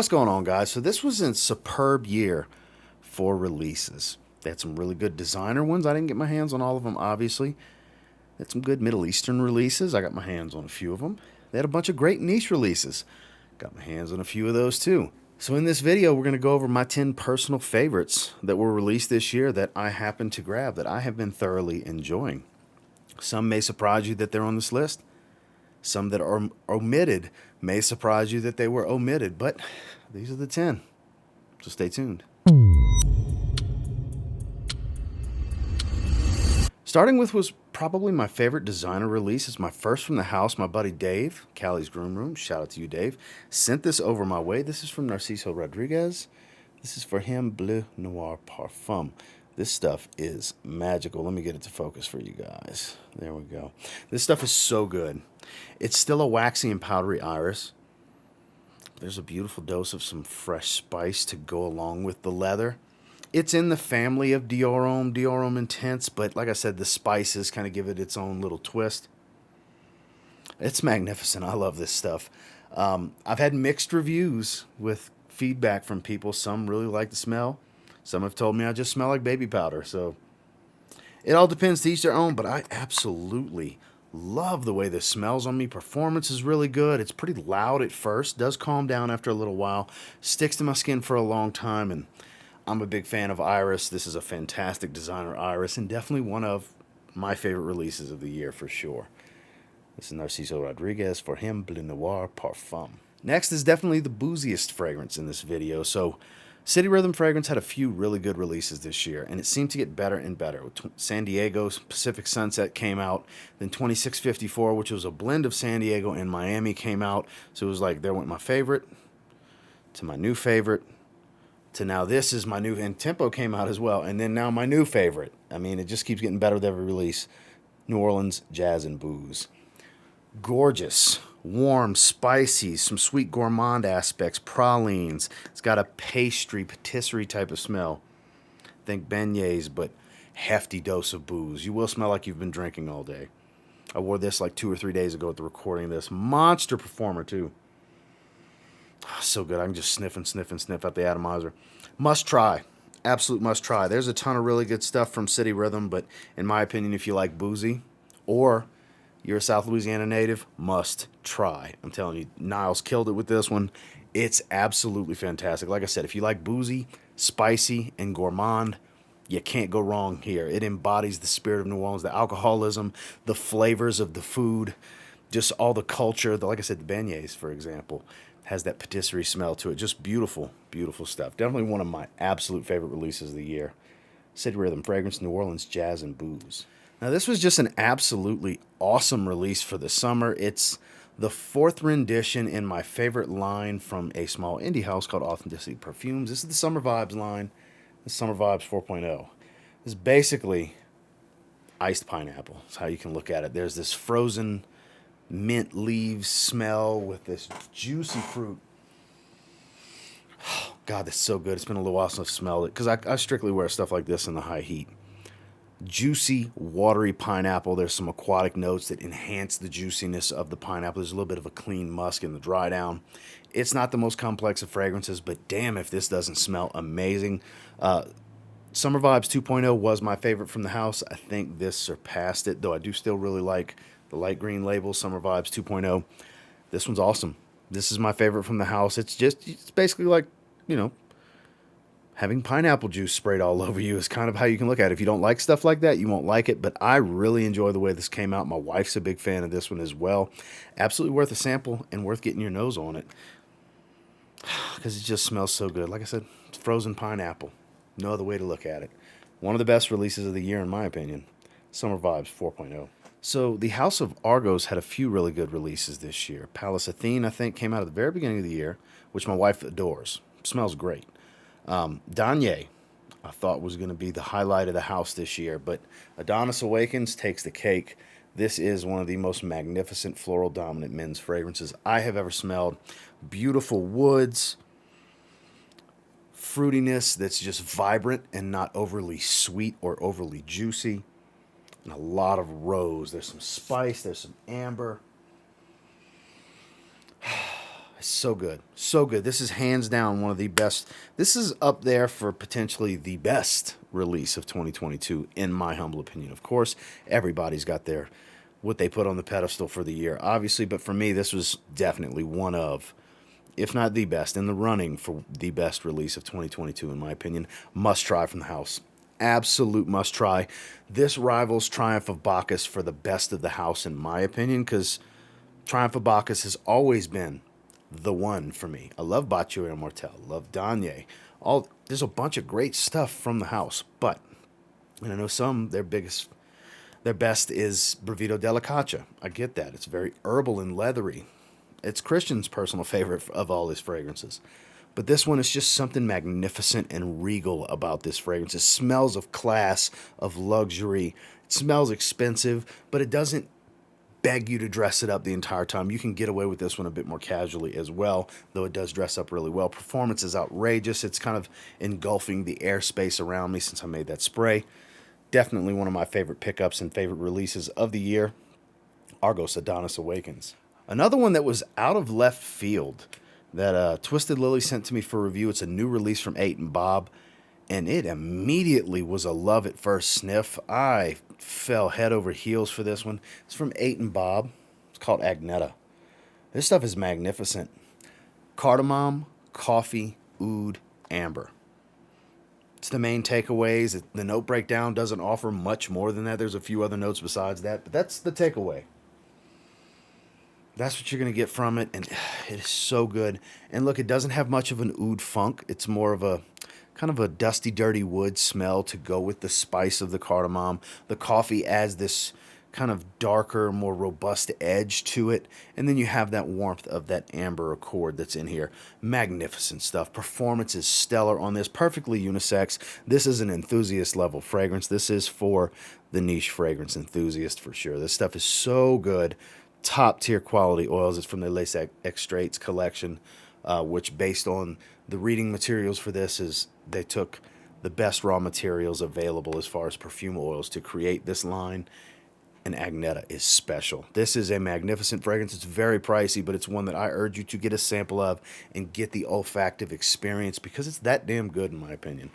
What's going on, guys? So this was a superb year for releases. They had some really good designer ones. I didn't get my hands on all of them, obviously. They had some good Middle Eastern releases. I got my hands on a few of them. They had a bunch of great niche releases. Got my hands on a few of those too. So in this video, we're going to go over my 10 personal favorites that were released this year that I happened to grab, that I have been thoroughly enjoying. Some may surprise you that they're on this list. Some that are omitted may surprise you that they were omitted, but these are the 10. So stay tuned. Starting with was probably my favorite designer release. It's my first from the house. My buddy Dave, Callie's Groom Room, shout out to you, Dave, sent this over my way. This is from Narciso Rodriguez. This is for him, Bleu, Noir, Parfum. This stuff is magical. Let me get it to focus for you guys. There we go. This stuff is so good. It's still a waxy and powdery iris. There's a beautiful dose of some fresh spice to go along with the leather. It's in the family of Diorum Intense, but like I said, the spices kind of give it its own little twist. It's magnificent. I love this stuff. I've had mixed reviews with feedback from people. Some really like the smell. Some have told me I just smell like baby powder. So it all depends to each their own, but I absolutely love the way this smells on me. Performance is really good. It's pretty loud at first, does calm down after a little while, sticks to my skin for a long time, and I'm a big fan of iris. This is a fantastic designer iris, and definitely one of my favorite releases of the year for sure. This is Narciso Rodriguez for him, Bleu Noir Parfum. Next is definitely the booziest fragrance in this video. So City Rhythm Fragrance had a few really good releases this year, and it seemed to get better and better. San Diego's Pacific Sunset came out, then 2654, which was a blend of San Diego and Miami, came out. So it was like, there went my favorite, to my new favorite, to now this is my new, and Tempo came out as well, and then now my new favorite. I mean, it just keeps getting better with every release. New Orleans Jazz and Booze. Gorgeous, warm, spicy, some sweet gourmand aspects, pralines. It's got a pastry, patisserie type of smell. Think beignets, but hefty dose of booze. You will smell like you've been drinking all day. I wore this like 2 or 3 days ago at the recording of this. Monster performer, too. So good. I can just sniff and sniff and sniff out the atomizer. Must try. Absolute must try. There's a ton of really good stuff from City Rhythm, but in my opinion, if you like Boozy or you're a South Louisiana native, must try. I'm telling you, Niles killed it with this one. It's absolutely fantastic. Like I said, if you like boozy, spicy, and gourmand, you can't go wrong here. It embodies the spirit of New Orleans, the alcoholism, the flavors of the food, just all the culture. Like I said, the beignets, for example, has that patisserie smell to it. Just beautiful, beautiful stuff. Definitely one of my absolute favorite releases of the year. City Rhythm Fragrance, New Orleans Jazz and Booze. Now, this was just an absolutely awesome release for the summer. It's the 4th rendition in my favorite line from a small indie house called Authenticity Perfumes. This is the Summer Vibes line, the Summer Vibes 4.0. It's basically iced pineapple. That's how you can look at it. There's this frozen mint leaves smell with this juicy fruit. Oh, God, that's so good. It's been a little while since I've smelled it because I strictly wear stuff like this in the high heat. Juicy, watery pineapple. There's some aquatic notes that enhance the juiciness of the pineapple. There's a little bit of a clean musk in the dry down. It's not the most complex of fragrances, but damn if this doesn't smell amazing. Summer Vibes 2.0 was my favorite from the house. I think this surpassed it, though I do still really like the light green label, Summer Vibes 2.0. This one's awesome. This is my favorite from the house. It's basically like, having pineapple juice sprayed all over you is kind of how you can look at it. If you don't like stuff like that, you won't like it. But I really enjoy the way this came out. My wife's a big fan of this one as well. Absolutely worth a sample and worth getting your nose on it. Because it just smells so good. Like I said, it's frozen pineapple. No other way to look at it. One of the best releases of the year, in my opinion. Summer Vibes 4.0. So the House of Argos had a few really good releases this year. Palace Athene, I think, came out at the very beginning of the year, which my wife adores. Smells great. Danye, I thought was going to be the highlight of the house this year, but Adonis Awakens takes the cake. This is one of the most magnificent floral dominant men's fragrances I have ever smelled. Beautiful woods, fruitiness that's just vibrant and not overly sweet or overly juicy, and a lot of rose. There's some spice, there's some amber. So good. So good. This is hands down one of the best. This is up there for potentially the best release of 2022, in my humble opinion. Of course, everybody's got their what they put on the pedestal for the year, obviously, but for me, this was definitely one of, if not the best, in the running for the best release of 2022, in my opinion. Must try from the house. Absolute must try. This rivals Triumph of Bacchus for the best of the house, in my opinion, because Triumph of Bacchus has always been the one for me. I love Baccio Immortel, love Danye. There's a bunch of great stuff from the house, but, and I know some, their best is Brevito della Caccia. I get that. It's very herbal and leathery. It's Christian's personal favorite of all his fragrances. But this one is just something magnificent and regal about this fragrance. It smells of class, of luxury. It smells expensive, but it doesn't beg you to dress it up the entire time. You can get away with this one a bit more casually as well, though it does dress up really well. Performance is outrageous. It's kind of engulfing the airspace around me since I made that spray. Definitely one of my favorite pickups and favorite releases of the year. Argos Adonis Awakens. Another one that was out of left field that Twisted Lily sent to me for review. It's a new release from 8 and Bob, and it immediately was a love at first sniff. I fell head over heels for this one. It's from 8 and Bob. It's called Agneta. This stuff is magnificent. Cardamom, coffee, oud, amber. It's the main takeaways. The note breakdown doesn't offer much more than that. There's a few other notes besides that, but that's the takeaway. That's what you're going to get from it, and it is so good. And look, it doesn't have much of an oud funk. It's more of a kind of a dusty, dirty wood smell to go with the spice of the cardamom. The coffee adds this kind of darker, more robust edge to it. And then you have that warmth of that amber accord that's in here. Magnificent stuff. Performance is stellar on this. Perfectly unisex. This is an enthusiast level fragrance. This is for the niche fragrance enthusiast for sure. This stuff is so good. Top tier quality oils. It's from the Les Extraits collection, which based on the reading materials for this is they took the best raw materials available as far as perfume oils to create this line. And Agneta is special. This is a magnificent fragrance. It's very pricey, but it's one that I urge you to get a sample of and get the olfactive experience because it's that damn good in my opinion.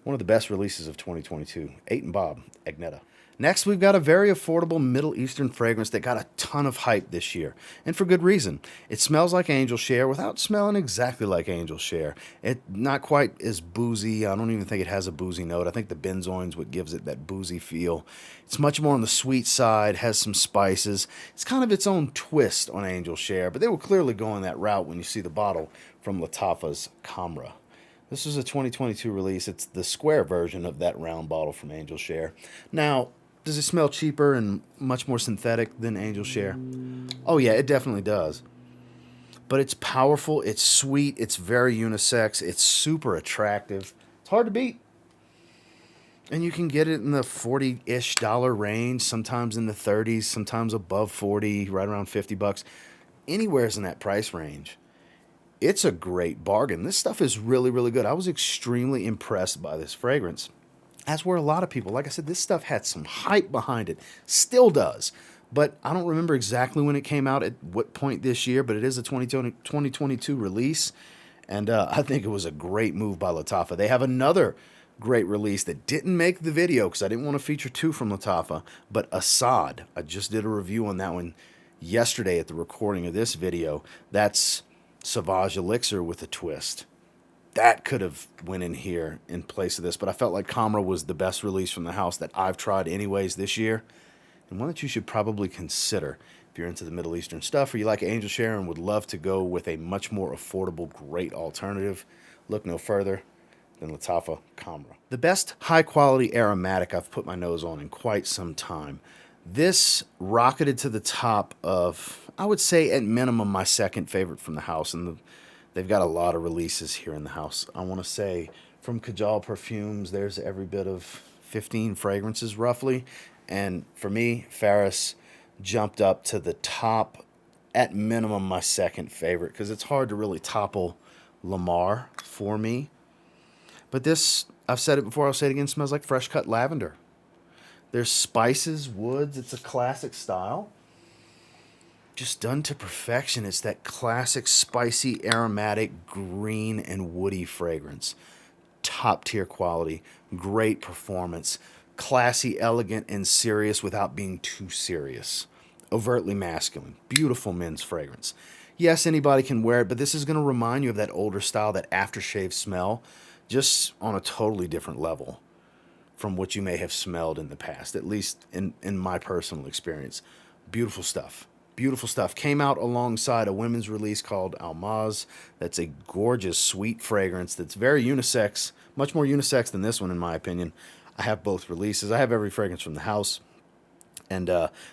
One of the best releases of 2022. 8 and Bob, Agneta. Next, we've got a very affordable Middle Eastern fragrance that got a ton of hype this year, and for good reason. It smells like angel share without smelling exactly like angel share. It not quite as boozy. I don't even think it has a boozy note. I think the benzoin's what gives it that boozy feel. It's much more on the sweet side, has some spices. It's kind of its own twist on angel share, but they were clearly going that route when you see the bottle from Lattafa's Khamrah. This is a 2022 release. It's the square version of that round bottle from Angel Share. Now, does it smell cheaper and much more synthetic than Angel Share? Oh yeah, it definitely does. But it's powerful, it's sweet, it's very unisex, it's super attractive. It's hard to beat. And you can get it in the $40-ish range, sometimes in the 30s, sometimes above 40, right around $50. Anywhere's in that price range. It's a great bargain. This stuff is really, really good. I was extremely impressed by this fragrance, as were a lot of people. Like I said, this stuff had some hype behind it. Still does. But I don't remember exactly when it came out, at what point this year, but it is a 2022 release. And I think it was a great move by Lattafa. They have another great release that didn't make the video because I didn't want to feature two from Lattafa, but Assad. I just did a review on that one yesterday at the recording of this video. That's Sauvage Elixir with a twist. That could have went in here in place of this, but I felt like Khamrah was the best release from the house that I've tried anyways this year, and one that you should probably consider if you're into the Middle Eastern stuff or you like Angel Share and would love to go with a much more affordable, great alternative. Look no further than Lattafa Khamrah. The best high-quality aromatic I've put my nose on in quite some time. This rocketed to the top of, I would say, at minimum, my second favorite from the house. And they've got a lot of releases here in the house. I want to say from Kajal Perfumes, there's every bit of 15 fragrances roughly. And for me, Faris jumped up to the top, at minimum, my second favorite, because it's hard to really topple Lamar for me. But this, I've said it before, I'll say it again, smells like fresh cut lavender. There's spices, woods. It's a classic style. just done to perfection. It's that classic spicy, aromatic, green, and woody fragrance. Top tier quality, great performance, classy, elegant, and serious without being too serious. Overtly masculine, beautiful men's fragrance. Yes, anybody can wear it, but this is going to remind you of that older style, that aftershave smell, just on a totally different level from what you may have smelled in the past, at least in my personal experience. Beautiful stuff. Beautiful stuff. Came out alongside a women's release called Almaz. That's a gorgeous, sweet fragrance that's very unisex, much more unisex than this one, in my opinion. I have both releases. I have every fragrance from the house. And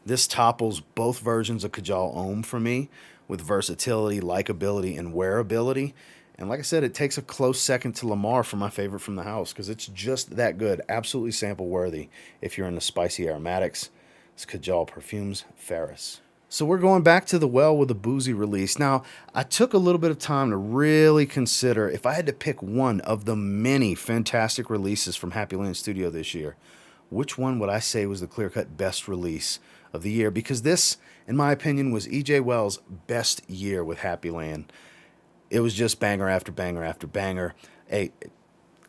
this topples both versions of Kajal Homme for me with versatility, likability, and wearability. And like I said, it takes a close second to Lamar for my favorite from the house because it's just that good. Absolutely sample worthy if you're into spicy aromatics. It's Kajal Perfumes Faris. So we're going back to the well with a Boozy release. Now, I took a little bit of time to really consider if I had to pick one of the many fantastic releases from Happyland Studio this year, which one would I say was the clear-cut best release of the year? Because this, in my opinion, was E.J. Wells' best year with Happyland. It was just banger after banger after banger.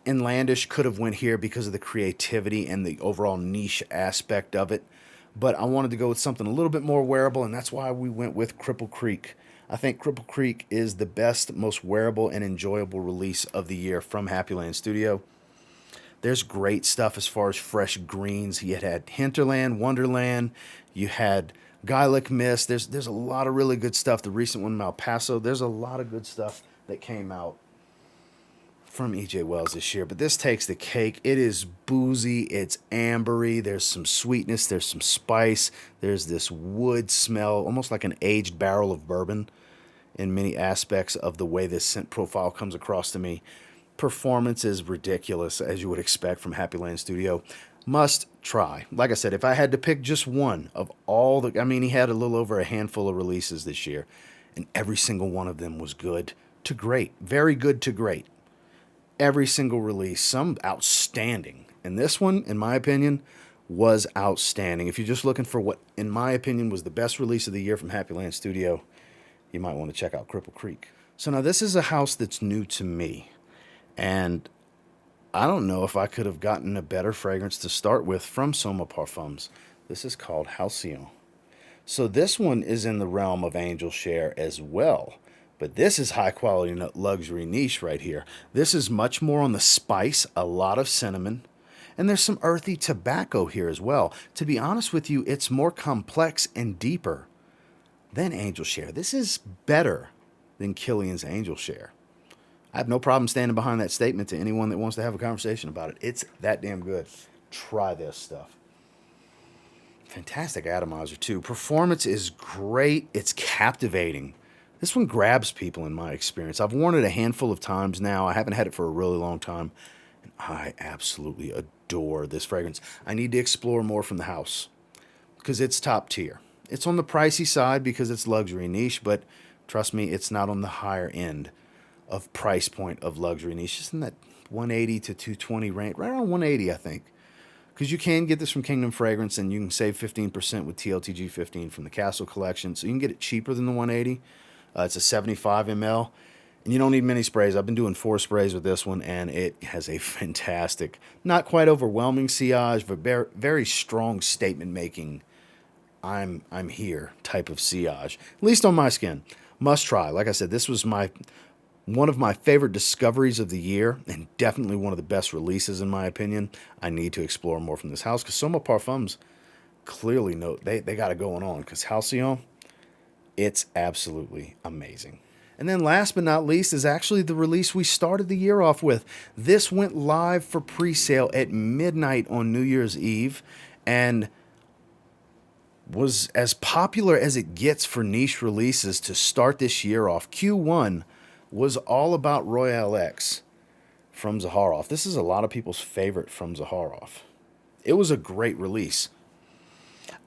Inlandish could have went here because of the creativity and the overall niche aspect of it. But I wanted to go with something a little bit more wearable, and that's why we went with Cripple Creek. I think Cripple Creek is the best, most wearable, and enjoyable release of the year from Happyland Studio. There's great stuff as far as fresh greens. You had Hinterland, Wonderland. You had Garlic Mist. There's a lot of really good stuff. The recent one, Malpaso. There's a lot of good stuff that came out from E.J. Wells this year. But this takes the cake. It is boozy. It's ambery. There's some sweetness. There's some spice. There's this wood smell, almost like an aged barrel of bourbon in many aspects of the way this scent profile comes across to me. Performance is ridiculous, as you would expect from Happyland Studio. Must try. Like I said, if I had to pick just one of all the... I mean, he had a little over a handful of releases this year, and every single one of them was good to great. Very good to great. Every single release, some outstanding. And this one, in my opinion, was outstanding. If you're just looking for what, in my opinion, was the best release of the year from Happyland Studio, you might want to check out Cripple Creek. So now this is a house that's new to me. And I don't know if I could have gotten a better fragrance to start with from Soma Parfums. This is called Halcyon. So this one is in the realm of Angel Share as well. But this is high quality luxury niche right here. This is much more on the spice, a lot of cinnamon. And there's some earthy tobacco here as well. To be honest with you, it's more complex and deeper than Angel Share. This is better than Killian's Angel Share. I have no problem standing behind that statement to anyone that wants to have a conversation about it. It's that damn good. Try this stuff. Fantastic atomizer, too. Performance is great. It's captivating. This one grabs people in my experience. I've worn it a handful of times now. I haven't had it for a really long time. And I absolutely adore this fragrance. I need to explore more from the house because it's top tier. It's on the pricey side because it's luxury niche, but trust me, it's not on the higher end of price point of luxury niche. It's in that 180 to 220 range, right around 180, I think. Because you can get this from Kingdom Fragrance, and you can save 15% with TLTG 15 from the Castle Collection. So you can get it cheaper than the 180. It's a 75 ml. And you don't need many sprays. I've been doing 4 sprays with this one, and it has a fantastic, not quite overwhelming sillage, but very strong statement-making, I'm here type of sillage. At least on my skin. Must try. Like I said, this was one of my favorite discoveries of the year, and definitely one of the best releases in my opinion. I need to explore more from this house, because Soma Parfums clearly know they got it going on, because Halcyon, it's absolutely amazing. And then last but not least is actually the release we started the year off with. This went live for pre-sale at midnight on New Year's Eve, and was as popular as it gets for niche releases to start this year off. Q1 was all about Royale X from Zaharoff. This is a lot of people's favorite from Zaharoff. It was a great release.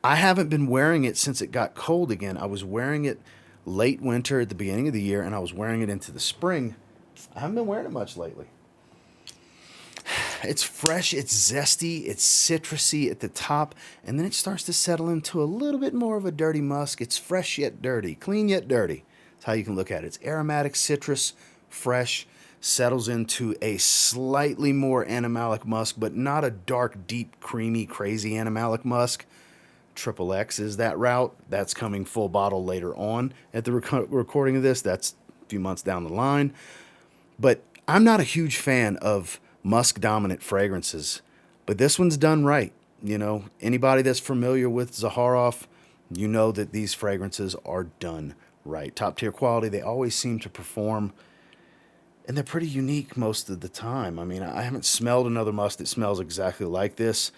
I haven't been wearing it since it got cold again. I was wearing it late winter at the beginning of the year, and I was wearing it into the spring. I haven't been wearing it much lately. It's fresh, it's zesty, it's citrusy at the top, and then it starts to settle into a little bit more of a dirty musk. It's fresh yet dirty, clean yet dirty. That's how you can look at it. It's aromatic, citrus, fresh, settles into a slightly more animalic musk, but not a dark, deep, creamy, crazy animalic musk. Triple X is that route. That's coming full bottle later on at the recording of this. That's a few months down the line. But I'm not a huge fan of musk-dominant fragrances, but this one's done right. You know, anybody that's familiar with Zaharoff, you know that these fragrances are done right. Top-tier quality. They always seem to perform, and they're pretty unique most of the time. I mean, I haven't smelled another musk that smells exactly like this.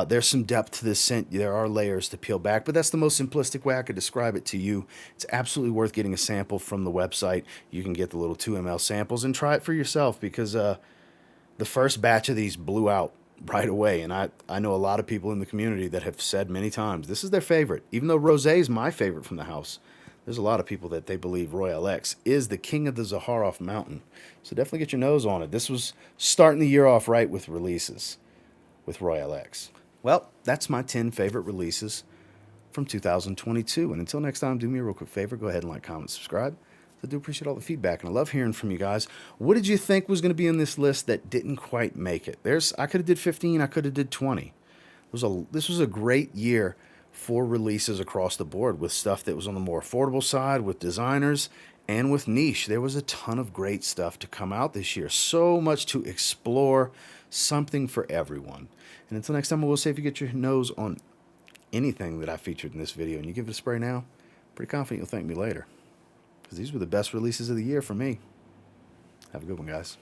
There's some depth to this scent. There are layers to peel back, but that's the most simplistic way I could describe it to you. It's absolutely worth getting a sample from the website. You can get the little 2 ml samples and try it for yourself, because the first batch of these blew out right away, and I know a lot of people in the community that have said many times this is their favorite. Even though Rosé is my favorite from the house, there's a lot of people that they believe Royale X is the king of the Zaharoff mountain. So definitely get your nose on it. This was starting the year off right with releases with Royale X. Well, that's my 10 favorite releases from 2022. And until next time, do me a real quick favor. Go ahead and like, comment, subscribe. I do appreciate all the feedback, and I love hearing from you guys. What did you think was going to be in this list that didn't quite make it? I could have did 15. I could have did 20. This was a great year for releases across the board, with stuff that was on the more affordable side, with designers, and with niche. There was a ton of great stuff to come out this year. So much to explore, something for everyone. And until next time, I will say, if you get your nose on anything that I featured in this video and you give it a spray now, pretty confident you'll thank me later, because these were the best releases of the year for me. Have a good one, guys.